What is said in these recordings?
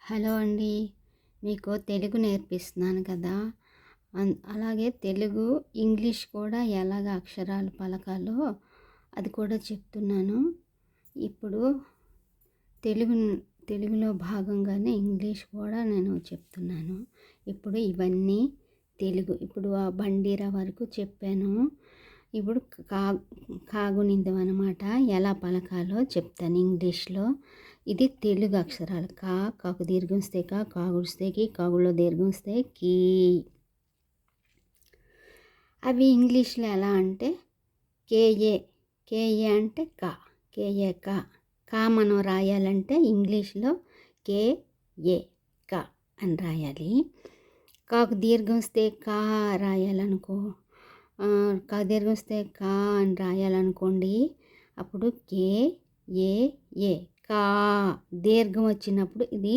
Hello అండి. మీకు తెలుగు నేర్పిస్తున్నాను కదా! అలాగే తెలుగు, ఇంగ్లీష్ కూడా ఎలాగ అక్షరాలు పలకాలో అది కూడా చెప్తున్నాను. ఇప్పుడు తెలుగు తెలుగులో భాగంగానే ఇంగ్లీష్ కూడా నేను చెప్తున్నాను. ఇప్పుడు ఇవన్నీ తెలుగు. ఇప్పుడు ఆ బండిరా వరకు చెప్పాను. ఇప్పుడు కాగునిందం అనమాట. ఎలా పలకాలో చెప్తాను ఇంగ్లీష్లో. ఇది తెలుగు అక్షరాలు. కాకు దీర్ఘం వస్తే కాగుడిస్తే కాగులో దీర్ఘం వస్తే కీ. అవి ఇంగ్లీష్లో ఎలా అంటే కేఏ. కేఏ అంటే కేఏ కా మనం రాయాలంటే ఇంగ్లీష్లో కేఏ అని రాయాలి. కాకు దీర్ఘం వస్తే రాయాలనుకో, దీర్ఘం వస్తే అని రాయాలనుకోండి. అప్పుడు కేఏ కా. దీర్ఘం వచ్చినప్పుడు ఇది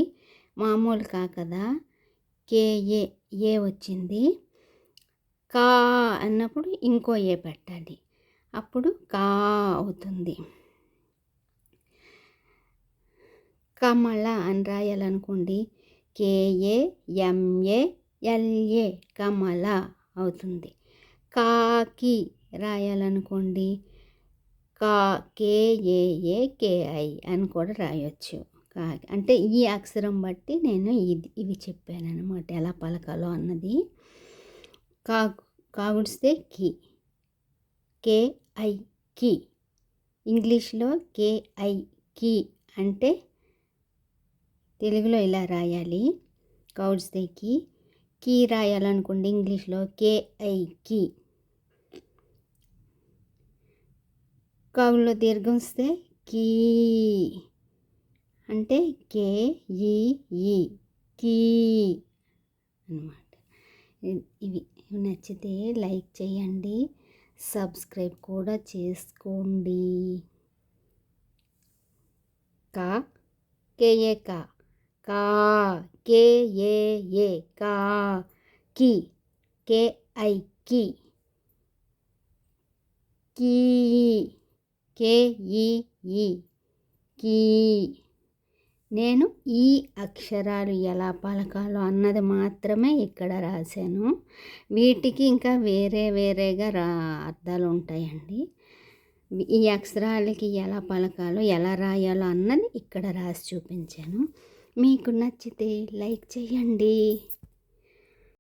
మామూలు కదా, కేఏ ఏ వచ్చింది. కా అన్నప్పుడు ఇంకో ఏ పెట్టాలి, అప్పుడు కా అవుతుంది. కమల అని రాయాలనుకోండి, KAMALA కమల అవుతుంది. కాకి రాయాలనుకోండి, KAAKI అని కూడా రాయొచ్చు. కాకి అంటే ఈ అక్షరం బట్టి నేను ఇవి చెప్పాను అనమాట, ఎలా పలకాలో అన్నది. కాగుడిస్తే KI కి. ఇంగ్లీష్లో KI కి అంటే తెలుగులో ఇలా రాయాలి. కౌడిస్తే కీ రాయాలనుకోండి, ఇంగ్లీష్లో KI కి. కాగులో దీర్ఘం వస్తే కీ అంటే KEE కీ అన్నమాట. ఇవి నచ్చితే లైక్ చేయండి, సబ్స్క్రైబ్ కూడా చేసుకోండి. కేఏ కా KAA కా. కి KI కి. KEE కీ. నేను ఈ అక్షరాలు ఎలా పలకాలో అన్నది మాత్రమే ఇక్కడ రాశాను. వీటికి ఇంకా వేరేగా అర్థాలు ఉంటాయండి. ఈ అక్షరాలకి ఎలా పలకాలో ఎలా రాయాలో అన్నది ఇక్కడ రాసి చూపించాను. మీకు నచ్చితే లైక్ చేయండి.